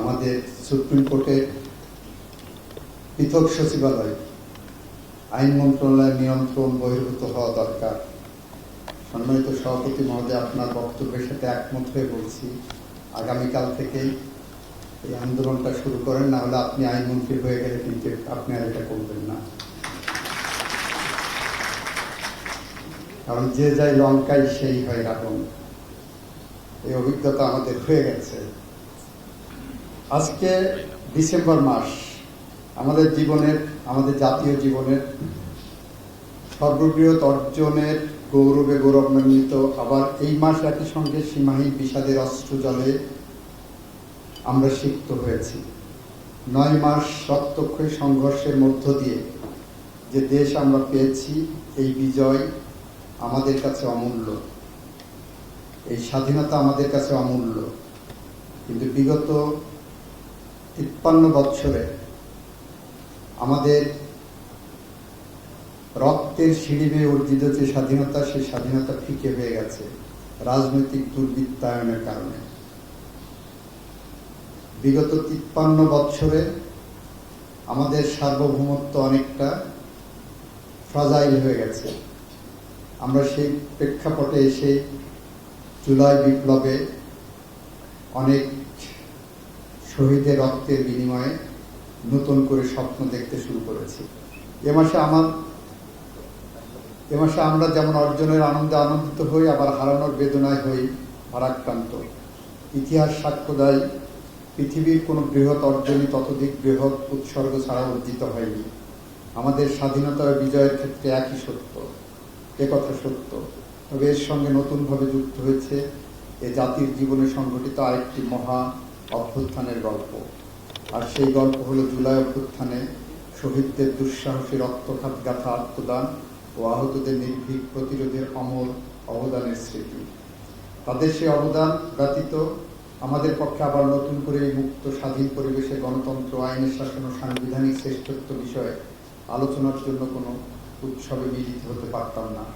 আমাদের সুপ্রিম কোর্টের পৃথক সচিবালয় আইন মন্ত্রণালয়ের নিয়ন্ত্রণ বহির্ভূত হওয়া দরকার। সম্মানিত সভাপতি মহোদয়, আপনার বক্তব্যের সাথে একমত হয়ে বলছি, আগামীকাল থেকেই এই আন্দোলনটা শুরু করেন, না হলে আপনি আইনমন্ত্রী হয়ে গেলে কিন্তু আপনি আর এটা করবেন না। কারণ যে যায় লঙ্কায় সেই হয় রাবণ, এই অভিজ্ঞতা আমাদের হয়ে গেছে। আজকে ডিসেম্বর মাস আমাদের জীবনের, আমাদের জাতীয় জীবনের সর্ববৃহৎ অর্জনের গৌরবে গৌরবান্বিত। আবার এই মাস একই সঙ্গে সীমাহীন বিষাদের অস্ত্র জলে আমরা সিক্ত হয়েছি। 9 মাস রক্তক্ষয়ী সংঘর্ষের মধ্য দিয়ে যে দেশ আমরা পেয়েছি, এই বিজয় আমাদের কাছে অমূল্য, এই স্বাধীনতা আমাদের কাছে অমূল্য। কিন্তু বিগত 53 বৎসরে আমাদের রক্তের সিঁড়ি বেয়ে অর্জিত যে স্বাধীনতা, সেই স্বাধীনতা ফিকে হয়ে গেছে রাজনৈতিক দুর্বৃত্তায়নের কারণে। বিগত 53 বৎসরে আমাদের সার্বভৌমত্ব অনেকটা ফ্রাজাইল হয়ে গেছে। আমরা সেই প্রেক্ষাপটে এসে জুলাই বিপ্লবে অনেক শহীদের রক্তের বিনিময়ে নতুন করে স্বপ্ন দেখতে শুরু করেছি। এ মাসে আমরা যেমন অর্জনের আনন্দে আনন্দিত হই, আবার হারানোর বেদনায় হই ভারাক্রান্ত। ইতিহাস সাক্ষ্য দেয়, পৃথিবীর কোনো বৃহৎ অর্জনই ততোধিক বৃহৎ উৎসর্গ ছাড়া অর্জিত হয়নি। আমাদের স্বাধীনতা ও বিজয়ের ক্ষেত্রে একই সত্য, এ কথা সত্য। তবে এর সঙ্গে নতুনভাবে যুক্ত হয়েছে এ জাতির জীবনে সংঘটিত আরেকটি মহা অভ্যুত্থানের গল্প। আর সেই গল্প হলো জুলাই অভ্যুত্থানে শহীদদের দুঃসাহসী রক্তখাত গাথা আত্মদান ও আহতদের নির্ভীক প্রতিরোধের অমর অবদানের স্মৃতি। তাদের সেই অবদান ব্যতীত আমাদের পক্ষে আবার নতুন করে এই মুক্ত স্বাধীন পরিবেশে গণতন্ত্র, আইনের শাসন ও সাংবিধানিক শ্রেষ্ঠত্ব বিষয়ে আলোচনার জন্য কোনো উৎসবে মিলিত হতে পারতাম না।